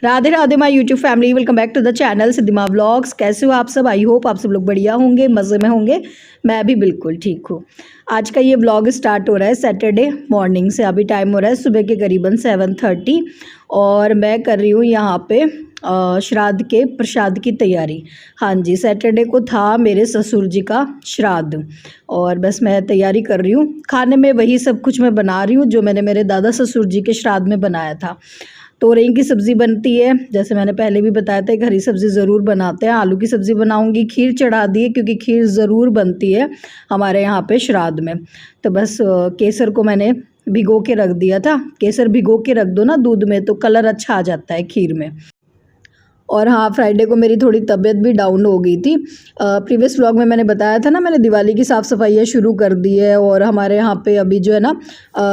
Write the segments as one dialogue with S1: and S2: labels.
S1: Radhe Radhe my YouTube family, welcome back to the channel Siddhima vlogs. कैसे हो आप सब? आई होप आप सब लोग बढ़िया होंगे, मज़े में होंगे। मैं भी बिल्कुल ठीक हूँ। आज का ये व्लॉग स्टार्ट हो रहा है सैटरडे मॉर्निंग से। अभी टाइम हो रहा है सुबह के करीबन 7:30 और मैं कर रही हूँ यहाँ पे श्राद्ध के प्रसाद की तैयारी। हाँ जी, सैटरडे को था मेरे ससुर जी का श्राद्ध और बस मैं तैयारी कर रही हूँ। खाने में वही सब कुछ मैं बना रही हूँ जो मैंने मेरे दादा ससुर जी के श्राद्ध में बनाया था। तोरई की सब्ज़ी बनती है, जैसे मैंने पहले भी बताया था, एक हरी सब्ज़ी ज़रूर बनाते हैं। आलू की सब्ज़ी बनाऊंगी, खीर चढ़ा दी है क्योंकि खीर ज़रूर बनती है हमारे यहाँ पे श्राद्ध में। तो बस केसर को मैंने भिगो के रख दिया था। केसर भिगो के रख दो ना दूध में तो कलर अच्छा आ जाता है खीर में। और हाँ, फ्राइडे को मेरी थोड़ी तबीयत भी डाउन हो गई थी। प्रीवियस व्लॉग में मैंने बताया था ना, मैंने दिवाली की साफ़ सफाइयाँ शुरू कर दी है और हमारे यहाँ पे अभी जो है ना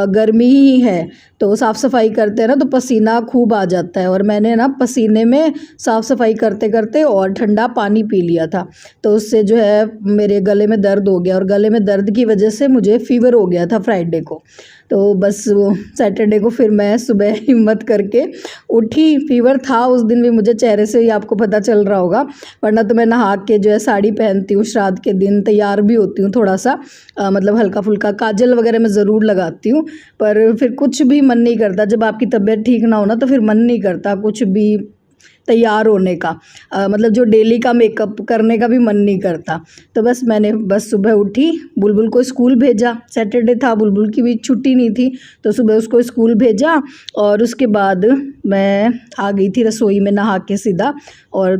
S1: गर्मी ही है, तो साफ़ सफाई करते हैं ना तो पसीना खूब आ जाता है। और मैंने ना पसीने में साफ़ सफाई करते करते और ठंडा पानी पी लिया था, तो उससे जो है मेरे गले में दर्द हो गया और गले में दर्द की वजह से मुझे फ़ीवर हो गया था फ्राइडे को। तो बस वो सैटरडे को फिर मैं सुबह हिम्मत करके उठी। फीवर था उस दिन भी, मुझे चेहरे से ही आपको पता चल रहा होगा, वरना तो मैं नहा के जो है साड़ी पहनती हूँ श्राद्ध के दिन, तैयार भी होती हूँ थोड़ा सा, मतलब हल्का फुल्का काजल वगैरह मैं ज़रूर लगाती हूँ। पर फिर कुछ भी मन नहीं करता, जब आपकी तबीयत ठीक ना हो ना तो फिर मन नहीं करता कुछ भी तैयार होने का, मतलब जो डेली का मेकअप करने का भी मन नहीं करता। तो बस मैंने बस सुबह उठी, बुलबुल को स्कूल भेजा। सैटरडे था, बुलबुल की भी छुट्टी नहीं थी, तो सुबह उसको स्कूल भेजा और उसके बाद मैं आ गई थी रसोई में नहा के सीधा और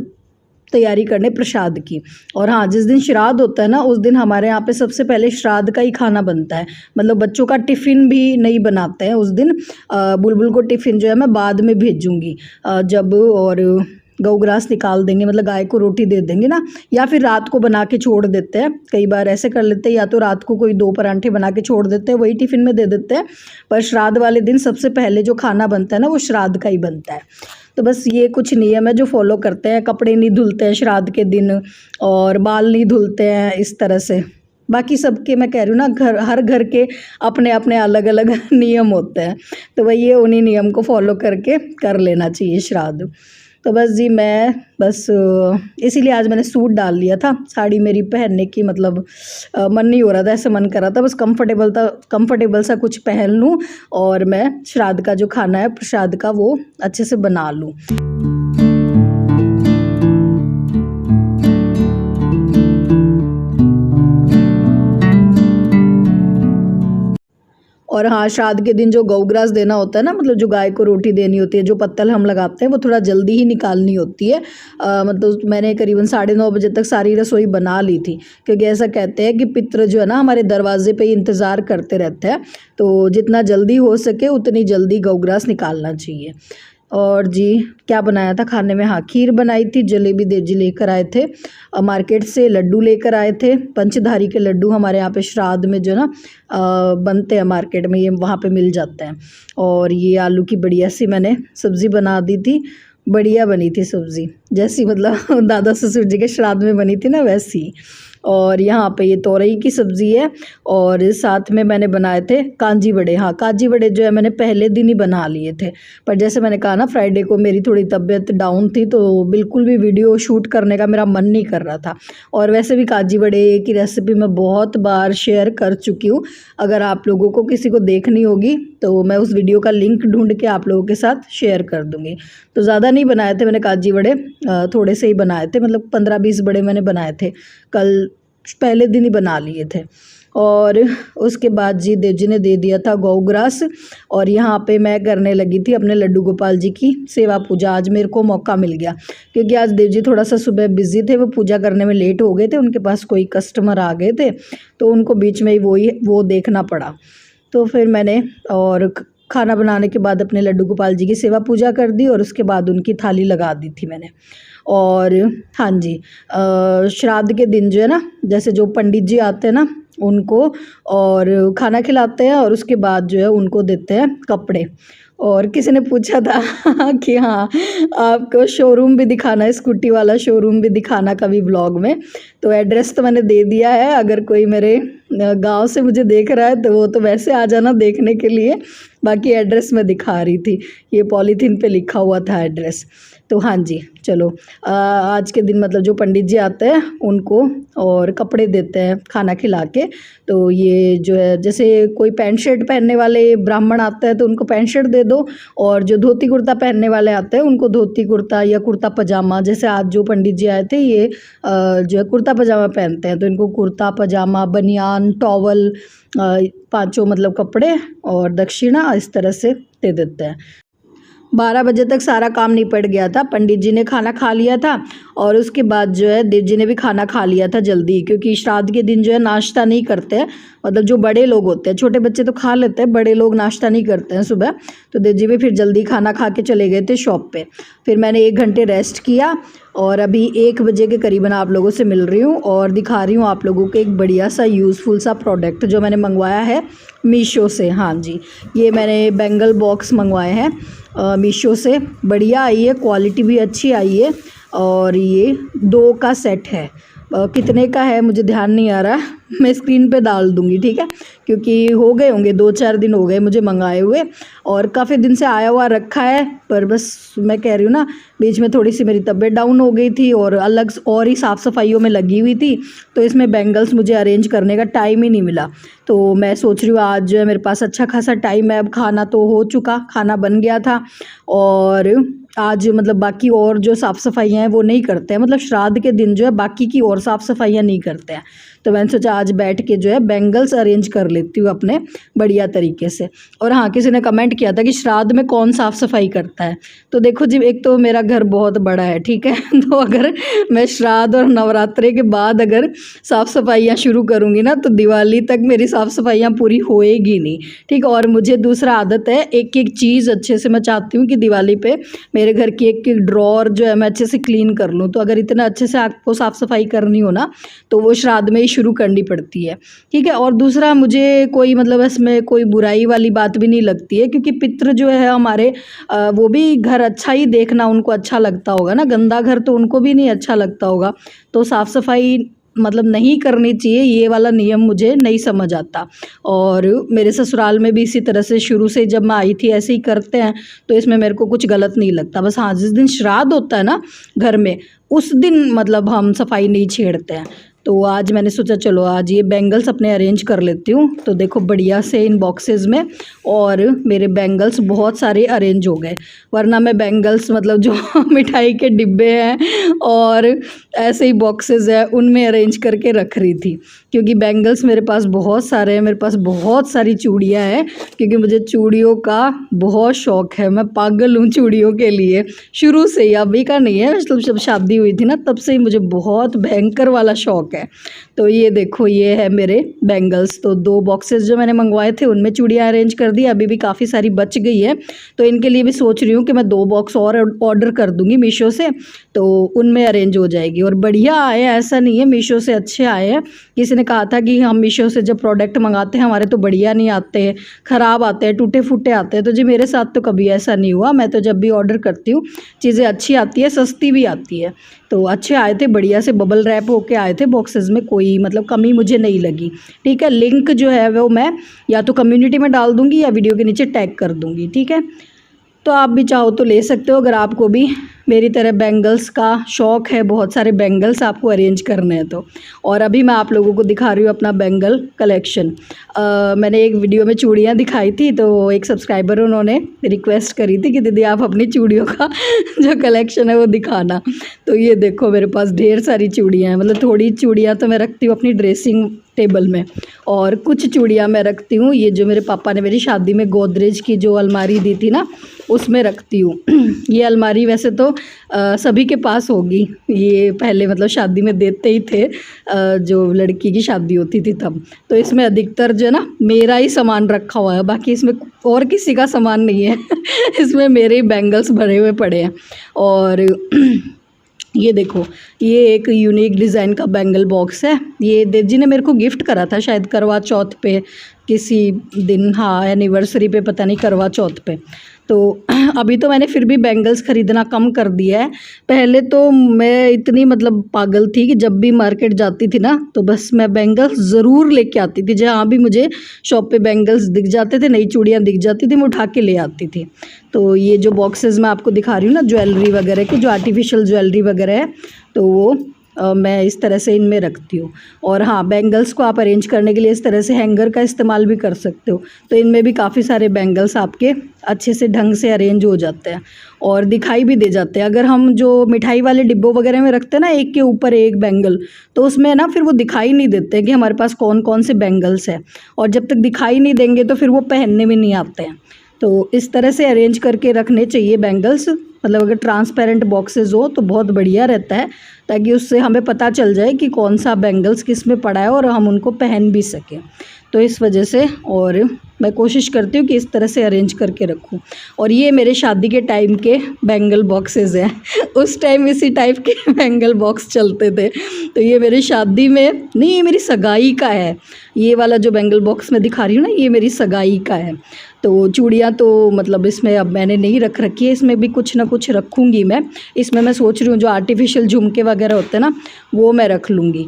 S1: तैयारी करने प्रसाद की। और हाँ, जिस दिन श्राद्ध होता है ना उस दिन हमारे यहाँ पे सबसे पहले श्राद्ध का ही खाना बनता है। मतलब बच्चों का टिफ़िन भी नहीं बनाते हैं उस दिन। बुलबुल को टिफ़िन जो है मैं बाद में भेजूँगी जब, और गऊ ग्रास निकाल देंगे, मतलब गाय को रोटी दे देंगे ना, या फिर रात को बना के छोड़ देते हैं। कई बार ऐसे कर लेते हैं, या तो रात को कोई 2 परांठे बना के छोड़ देते हैं, वही टिफ़िन में दे देते हैं। पर श्राद्ध वाले दिन सबसे पहले जो खाना बनता है ना वो श्राद्ध का ही बनता है। तो बस ये कुछ नियम है जो फॉलो करते हैं। कपड़े नहीं धुलते हैं श्राद्ध के दिन और बाल नहीं धुलते हैं, इस तरह से। बाकी सबके मैं कह रही हूँ ना, हर घर के अपने अपने अलग अलग नियम होते हैं, तो वही ये उन्हीं नियम को फॉलो करके कर लेना चाहिए श्राद्ध। तो बस जी, मैं बस इसीलिए आज मैंने सूट डाल लिया था। साड़ी मेरी पहनने की मतलब मन नहीं हो रहा था, ऐसे मन कर रहा था बस कंफर्टेबल सा कुछ पहन लूँ और मैं श्राद्ध का जो खाना है प्रसाद का वो अच्छे से बना लूँ। और हाँ, श्राद्ध के दिन जो गऊ ग्रास देना होता है ना, मतलब जो गाय को रोटी देनी होती है, जो पत्तल हम लगाते हैं वो थोड़ा जल्दी ही निकालनी होती है। मतलब मैंने करीबन 9:30 बजे तक सारी रसोई बना ली थी, क्योंकि ऐसा कहते हैं कि पितृ जो है ना हमारे दरवाजे पे ही इंतज़ार करते रहते हैं, तो जितना जल्दी हो सके उतनी जल्दी गऊ ग्रास निकालना चाहिए। और जी, क्या बनाया था खाने में? हाँ, खीर बनाई थी, जलेबी देवजी लेकर आए थे मार्केट से, लड्डू लेकर आए थे। पंचधारी के लड्डू हमारे यहाँ पे श्राद्ध में जो ना बनते हैं मार्केट में, ये वहाँ पे मिल जाते हैं। और ये आलू की बढ़िया सी मैंने सब्ज़ी बना दी थी, बढ़िया बनी थी सब्ज़ी, जैसी मतलब दादा ससुर जी के श्राद्ध में बनी थी ना वैसी। और यहाँ पे ये तोरई की सब्ज़ी है और साथ में मैंने बनाए थे कांजी बड़े। हाँ, कांजी बड़े जो है मैंने पहले दिन ही बना लिए थे, पर जैसे मैंने कहा ना फ्राइडे को मेरी थोड़ी तबीयत डाउन थी तो बिल्कुल भी वीडियो शूट करने का मेरा मन नहीं कर रहा था। और वैसे भी कांजी बड़े की रेसिपी मैं बहुत बार शेयर कर चुकी हूँ। अगर आप लोगों को किसी को देखनी होगी तो मैं उस वीडियो का लिंक ढूंढ के आप लोगों के साथ शेयर कर दूँगी। तो ज़्यादा नहीं बनाए थे मैंने कांजी बड़े, थोड़े से ही बनाए थे, मतलब 15-20 बड़े मैंने बनाए थे, कल पहले दिन ही बना लिए थे। और उसके बाद जी देव जी ने दे दिया था गौ ग्रास और यहाँ पे मैं करने लगी थी अपने लड्डू गोपाल जी की सेवा पूजा। आज मेरे को मौका मिल गया क्योंकि आज देव जी थोड़ा सा सुबह बिजी थे, वो पूजा करने में लेट हो गए थे, उनके पास कोई कस्टमर आ गए थे तो उनको बीच में ही वो देखना पड़ा। तो फिर मैंने और खाना बनाने के बाद अपने लड्डू गोपाल जी की सेवा पूजा कर दी और उसके बाद उनकी थाली लगा दी थी मैंने। और हाँ जी, श्राद्ध के दिन जो है ना, जैसे जो पंडित जी आते हैं ना उनको और खाना खिलाते हैं और उसके बाद जो है उनको देते हैं कपड़े। और किसी ने पूछा था कि हाँ आपको शोरूम भी दिखाना है, स्कूटी वाला शोरूम भी दिखाना कभी ब्लॉग में। तो एड्रेस तो मैंने दे दिया है, अगर कोई मेरे गांव से मुझे देख रहा है तो वो तो वैसे आ जाना देखने के लिए। बाकी एड्रेस मैं दिखा रही थी, ये पॉलीथीन पे लिखा हुआ था एड्रेस। तो हाँ जी चलो, आज के दिन मतलब जो पंडित जी आते हैं उनको और कपड़े देते हैं खाना खिला के। तो ये जो है जैसे कोई पैंट शर्ट पहनने वाले ब्राह्मण आते हैं तो उनको पैंट शर्ट दे दो, और जो धोती कुर्ता पहनने वाले आते हैं उनको धोती कुर्ता या कुर्ता पजामा। जैसे आज जो पंडित जी आए थे ये जो है कुर्ता पजामा पहनते हैं, तो इनको कुर्ता पजामा, बनियान, टॉवल, पांचों मतलब कपड़े और दक्षिणा इस तरह से दे देते हैं। 12 बजे तक सारा काम निपट गया था। पंडित जी ने खाना खा लिया था और उसके बाद जो है देव जी ने भी खाना खा लिया था जल्दी, क्योंकि श्राद्ध के दिन जो है नाश्ता नहीं करते हैं। मतलब जो बड़े लोग होते हैं, छोटे बच्चे तो खा लेते हैं, बड़े लोग नाश्ता नहीं करते हैं सुबह। तो देव जी भी फिर जल्दी खाना खा के चले गए थे शॉप पे। फिर मैंने 1 घंटे रेस्ट किया और अभी 1 बजे के करीबन आप लोगों से मिल रही हूँ और दिखा रही हूँ आप लोगों को एक बढ़िया सा यूज़फुल सा प्रोडक्ट जो मैंने मंगवाया है मीशो से। हाँ जी, ये मैंने बैंगल बॉक्स मंगवाए हैं मीशो से। बढ़िया आई है, क्वालिटी भी अच्छी आई है और ये 2 का सेट है। कितने का है मुझे ध्यान नहीं आ रहा, मैं स्क्रीन पे डाल दूँगी, ठीक है, क्योंकि हो गए होंगे 2-4 दिन हो गए मुझे मंगाए हुए और काफ़ी दिन से आया हुआ रखा है। पर बस मैं कह रही हूँ ना, बीच में थोड़ी सी मेरी तबीयत डाउन हो गई थी और अलग और ही साफ़ सफाइयों में लगी हुई थी, तो इसमें बैंगल्स मुझे अरेंज करने का टाइम ही नहीं मिला। तो मैं सोच रही हूँ आज जो है मेरे पास अच्छा खासा टाइम है। अब खाना तो हो चुका, खाना बन गया था और आज मतलब बाकी और जो साफ़ सफाइयाँ हैं वो नहीं करते हैं। मतलब श्राद्ध के दिन जो है बाकी की और साफ़ सफाइयाँ नहीं करते हैं। तो मैंने सोचा आज बैठ के जो है बैंगल्स अरेंज कर लेती हूँ अपने बढ़िया तरीके से। और हाँ, किसी ने कमेंट किया था कि श्राद्ध में कौन साफ़ सफाई करता है। तो देखो जी, एक तो मेरा घर बहुत बड़ा है, ठीक है, तो अगर मैं श्राद्ध और नवरात्रे के बाद अगर साफ़ सफाइयाँ शुरू करूँगी ना तो दिवाली तक मेरी साफ़ सफाइयाँ पूरी होएगी नहीं, ठीक। और मुझे दूसरा आदत है, एक एक चीज़ अच्छे से मैं चाहती हूँ कि दिवाली पे मेरे घर की एक एक ड्रॉर जो है मैं अच्छे से क्लीन कर लूँ। तो अगर इतना अच्छे से आपको साफ़ सफाई करनी हो ना तो वो श्राद्ध में ही शुरू करनी पड़ती है, ठीक है। और दूसरा, मुझे कोई मतलब इसमें कोई बुराई वाली बात भी नहीं लगती है, क्योंकि पितृ जो है हमारे वो भी घर अच्छा ही देखना उनको अच्छा लगता होगा ना, गंदा घर तो उनको भी नहीं अच्छा लगता होगा। तो साफ़ सफाई मतलब नहीं करनी चाहिए, ये वाला नियम मुझे नहीं समझ आता। और मेरे ससुराल में भी इसी तरह से शुरू से जब मैं आई थी ऐसे ही करते हैं, तो इसमें मेरे को कुछ गलत नहीं लगता। बस हाँ, जिस दिन श्राद्ध होता है ना घर में, उस दिन मतलब हम सफाई नहीं छेड़ते हैं। तो आज मैंने सोचा चलो आज ये बैंगल्स अपने अरेंज कर लेती हूँ। तो देखो बढ़िया से इन बॉक्सेस में, और मेरे बैंगल्स बहुत सारे अरेंज हो गए। वरना मैं बैंगल्स मतलब जो मिठाई के डिब्बे हैं और ऐसे ही बॉक्सेस है उनमें अरेंज करके रख रही थी, क्योंकि बैंगल्स मेरे पास बहुत सारे हैं। मेरे पास बहुत सारी चूड़ियाँ हैं, क्योंकि मुझे चूड़ियों का बहुत शौक़ है। मैं पागल हूँ चूड़ियों के लिए, शुरू से ही, अभी का नहीं है, मतलब जब शादी हुई थी ना तब से ही मुझे बहुत भयंकर वाला शौक़ है। तो ये देखो, ये है मेरे बैंगल्स। तो 2 बॉक्सेस जो मैंने मंगवाए थे उनमें चूड़ियाँ अरेंज कर दी, अभी भी काफ़ी सारी बच गई है। तो इनके लिए भी सोच रही हूँ कि मैं 2 बॉक्स और ऑर्डर कर दूँगी मीशो से, तो उनमें अरेंज हो जाएगी। और बढ़िया आए, ऐसा नहीं है, मीशो से अच्छे आए हैं। किसी ने कहा था कि हम मीशो से जब प्रोडक्ट मंगाते हैं हमारे तो बढ़िया नहीं आते, ख़राब आते हैं, टूटे फूटे आते हैं। तो जी मेरे साथ तो कभी ऐसा नहीं हुआ। मैं तो जब भी ऑर्डर करती हूँ चीज़ें अच्छी आती है, सस्ती भी आती है। तो अच्छे आए थे, बढ़िया से बबल रैप होके आए थे बॉक्सेस में, कोई मतलब कमी मुझे नहीं लगी, ठीक है। लिंक जो है वो मैं या तो कम्युनिटी में डाल दूँगी या वीडियो के नीचे टैग कर दूँगी, ठीक है। तो आप भी चाहो तो ले सकते हो, अगर आपको भी मेरी तरह बैंगल्स का शौक़ है, बहुत सारे बैंगल्स आपको अरेंज करने हैं तो। और अभी मैं आप लोगों को दिखा रही हूँ अपना बैंगल कलेक्शन। मैंने एक वीडियो में चूड़ियाँ दिखाई थी, तो एक सब्सक्राइबर उन्होंने रिक्वेस्ट करी थी कि दीदी आप अपनी चूड़ियों का जो कलेक्शन है वो दिखाना। तो ये देखो मेरे पास ढेर सारी चूड़ियाँ हैं। मतलब थोड़ी चूड़ियाँ तो मैं रखती हूँ अपनी ड्रेसिंग टेबल में, और कुछ चूड़ियाँ मैं रखती हूँ ये जो मेरे पापा ने मेरी शादी में गोदरेज की जो अलमारी दी थी ना उसमें रखती हूँ। ये अलमारी वैसे तो सभी के पास होगी, ये पहले मतलब शादी में देते ही थे, जो लड़की की शादी होती थी तब। तो इसमें अधिकतर जो है ना मेरा ही सामान रखा हुआ है, बाकी इसमें और किसी का सामान नहीं है। इसमें मेरे ही बैंगल्स भरे हुए पड़े हैं। और ये देखो, ये एक यूनिक डिज़ाइन का बैंगल बॉक्स है। ये देव जी ने मेरे को गिफ्ट करा था शायद करवा चौथ पे किसी दिन, हाँ एनिवर्सरी पे, पता नहीं करवा चौथ पे। तो अभी तो मैंने फिर भी बैंगल्स ख़रीदना कम कर दिया है। पहले तो मैं इतनी मतलब पागल थी कि जब भी मार्केट जाती थी ना तो बस मैं बैंगल्स ज़रूर लेके आती थी। जहाँ भी मुझे शॉप पे बैंगल्स दिख जाते थे, नई चूड़ियाँ दिख जाती थी, मैं उठा के ले आती थी। तो ये जो बॉक्सेस मैं आपको दिखा रही हूँ ना ज्वेलरी वगैरह की, जो आर्टिफिशियल ज्वेलरी वगैरह है, तो वो मैं इस तरह से इनमें रखती हूँ। और हाँ, बैंगल्स को आप अरेंज करने के लिए इस तरह से हैंगर का इस्तेमाल भी कर सकते हो। तो इनमें भी काफ़ी सारे बैंगल्स आपके अच्छे से ढंग से अरेंज हो जाते हैं और दिखाई भी दे जाते हैं। अगर हम जो मिठाई वाले डिब्बों वगैरह में रखते हैं ना एक के ऊपर एक बैंगल, तो उसमें ना फिर वो दिखाई नहीं देते कि हमारे पास कौन कौन से बैंगल्स हैं, और जब तक दिखाई नहीं देंगे तो फिर वो पहनने में नहीं आते हैं। तो इस तरह से अरेंज करके रखने चाहिए बैंगल्स। मतलब अगर ट्रांसपेरेंट बॉक्सेस हो तो बहुत बढ़िया रहता है, ताकि उससे हमें पता चल जाए कि कौन सा बैंगल्स किस में पड़ा है और हम उनको पहन भी सकें। तो इस वजह से और मैं कोशिश करती हूँ कि इस तरह से अरेंज करके रखूँ। और ये मेरे शादी के टाइम के बैंगल बॉक्सेस हैं। उस टाइम इसी टाइप के बैंगल बॉक्स चलते थे। तो ये मेरी शादी में नहीं, ये मेरी सगाई का है। ये वाला जो बैंगल बॉक्स मैं दिखा रही हूँ ना, ये मेरी सगाई का है। तो चूड़ियाँ तो मतलब इसमें अब मैंने नहीं रख रखी है, इसमें भी कुछ ना कुछ रखूँगी मैं। इसमें मैं सोच रही हूँ जो आर्टिफिशियल झुमके वगैरह होते हैं ना, वो मैं रख लूँगी।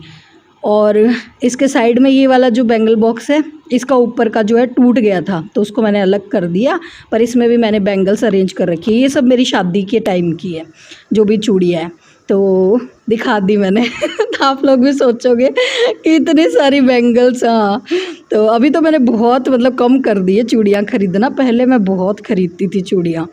S1: और इसके साइड में ये वाला जो बैंगल बॉक्स है, इसका ऊपर का जो है टूट गया था, तो उसको मैंने अलग कर दिया। पर इसमें भी मैंने बैंगल्स अरेंज कर रखी है। ये सब मेरी शादी के टाइम की है, जो भी चूड़ियाँ है, तो दिखा दी मैंने। तो आप लोग भी सोचोगे कि इतनी सारी बैंगल्स। हाँ, तो अभी तो मैंने बहुत मतलब कम कर दी है चूड़ियाँ ख़रीदना। पहले मैं बहुत ख़रीदती थी चूड़ियाँ।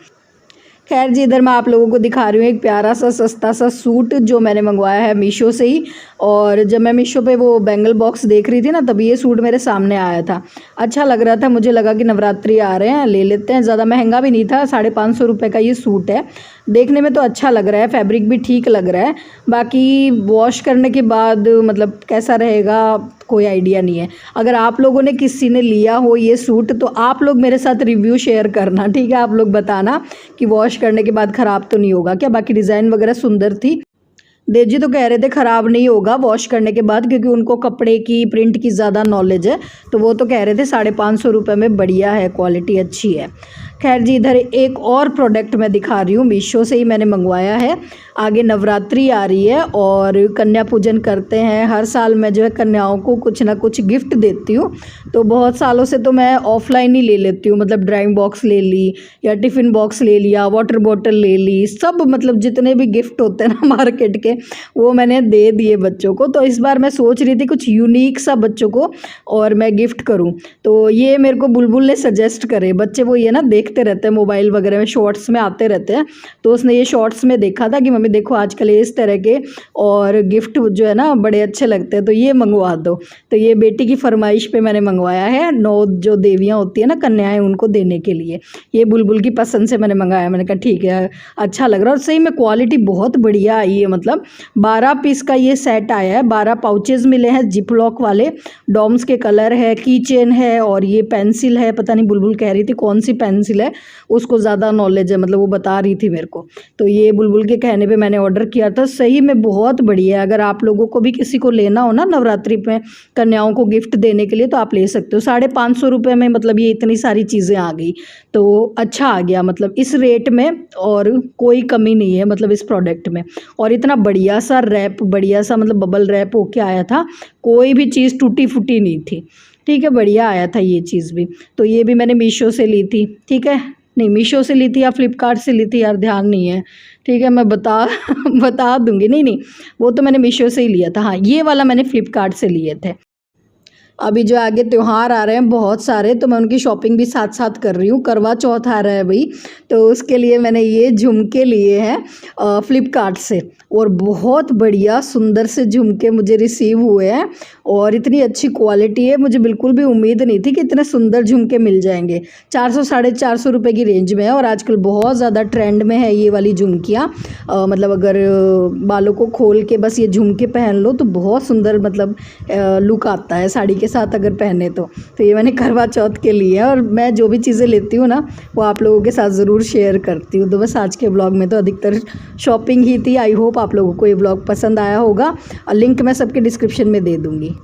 S1: खैर जी, इधर मैं आप लोगों को दिखा रही हूँ एक प्यारा सा सस्ता सा सूट जो मैंने मंगवाया है मीशो से ही। और जब मैं मीशो पे वो बैंगल बॉक्स देख रही थी ना, तभी ये सूट मेरे सामने आया था। अच्छा लग रहा था, मुझे लगा कि नवरात्रि आ रहे हैं, ले लेते हैं। ज़्यादा महंगा भी नहीं था, 550 रुपये का ये सूट है। देखने में तो अच्छा लग रहा है, फैब्रिक भी ठीक लग रहा है। बाकी वॉश करने के बाद मतलब कैसा रहेगा कोई आइडिया नहीं है। अगर आप लोगों ने किसी ने लिया हो ये सूट, तो आप लोग मेरे साथ रिव्यू शेयर करना, ठीक है। आप लोग बताना कि वॉश करने के बाद ख़राब तो नहीं होगा क्या। बाकी डिज़ाइन वगैरह सुंदर थी। देव जी तो कह रहे थे ख़राब नहीं होगा वॉश करने के बाद, क्योंकि उनको कपड़े की प्रिंट की ज़्यादा नॉलेज है। तो वो तो कह रहे थे 550 रुपये में बढ़िया है, क्वालिटी अच्छी है। खैर जी, इधर एक और प्रोडक्ट मैं दिखा रही हूँ, मीशो से ही मैंने मंगवाया है। आगे नवरात्रि आ रही है और कन्या पूजन करते हैं। हर साल मैं जो है कन्याओं को कुछ ना कुछ गिफ्ट देती हूँ। तो बहुत सालों से तो मैं ऑफ़लाइन ही ले लेती हूँ, मतलब ड्राइंग बॉक्स ले ली या टिफ़िन बॉक्स ले लिया, वाटर बॉटल ले ली, सब मतलब जितने भी गिफ्ट होते हैं ना मार्केट के, वो मैंने दे दिए बच्चों को। तो इस बार मैं सोच रही थी कुछ यूनिक सा बच्चों को और मैं गिफ्ट करूँ। तो ये मेरे को बुलबुल ने सजेस्ट करे। बच्चे वो ये ना देखते रहते हैं मोबाइल वगैरह में, शॉर्ट्स में आते रहते हैं। तो उसने ये शॉर्ट्स में देखा था कि मम्मी देखो आजकल इस तरह के और गिफ्ट जो है ना बड़े अच्छे लगते हैं, तो ये मंगवा दो। तो ये बेटी की फरमाइश पे मैंने मंगवाया है। 9 जो देवियाँ होती है ना, कन्याएं, उनको देने के लिए। ये बुलबुल की पसंद से मैंने मंगाया। मैंने कहा ठीक है, अच्छा लग रहा है। और सही में क्वालिटी बहुत बढ़िया आई है। मतलब 12 पीस का ये सेट आया है, 12 पाउचेज मिले हैं जिप लॉक वाले। डॉम्स के कलर है, की चेन है और ये पेंसिल है। पता नहीं बुलबुल कह रही थी कौन सी पेंसिल है, उसको ज़्यादा नॉलेज है, मतलब वो बता रही थी मेरे को। तो ये बुलबुल के कहने पे मैंने ऑर्डर किया था। सही में बहुत बढ़िया है। अगर आप लोगों को भी किसी को लेना हो ना नवरात्रि में कन्याओं को गिफ्ट देने के लिए, तो आप ले सकते हो। 550 रुपये में मतलब ये इतनी सारी चीज़ें आ गई, तो अच्छा आ गया मतलब इस रेट में। और कोई कमी नहीं है मतलब इस प्रोडक्ट में। और इतना बढ़िया सा रैप, बढ़िया सा मतलब बबल रैप होके आया था, कोई भी चीज़ टूटी फूटी नहीं थी। ठीक है, बढ़िया आया था ये चीज़ भी। तो ये भी मैंने मीशो से ली थी, ठीक है। नहीं, मीशो से ली थी या फ्लिपकार्ट से ली थी यार, ध्यान नहीं है, ठीक है। मैं बता दूंगी। नहीं, वो तो मैंने मीशो से ही लिया था। हाँ, ये वाला मैंने फ्लिपकार्ट से लिए थे। अभी जो आगे त्यौहार आ रहे हैं बहुत सारे, तो मैं उनकी शॉपिंग भी साथ साथ कर रही हूँ। करवा चौथ आ रहा है भाई, तो उसके लिए मैंने ये झुमके लिए हैं फ्लिपकार्ट से। और बहुत बढ़िया सुंदर से झुमके मुझे रिसीव हुए हैं और इतनी अच्छी क्वालिटी है। मुझे बिल्कुल भी उम्मीद नहीं थी कि इतने सुंदर झुमके मिल जाएंगे। 400 450 रुपये की रेंज में है और आजकल बहुत ज़्यादा ट्रेंड में है ये वाली झुमकियाँ। मतलब अगर बालों को खोल के बस ये झुमके पहन लो तो बहुत सुंदर मतलब लुक आता है साड़ी के साथ अगर पहने तो ये मैंने करवा चौथ के लिए है। और मैं जो भी चीज़ें लेती हूँ ना, वो आप लोगों के साथ ज़रूर शेयर करती हूँ। तो बस आज के ब्लॉग में तो अधिकतर शॉपिंग ही थी। आई होप आप लोगों को ये ब्लॉग पसंद आया होगा। लिंक मैं सबके डिस्क्रिप्शन में दे दूँगी।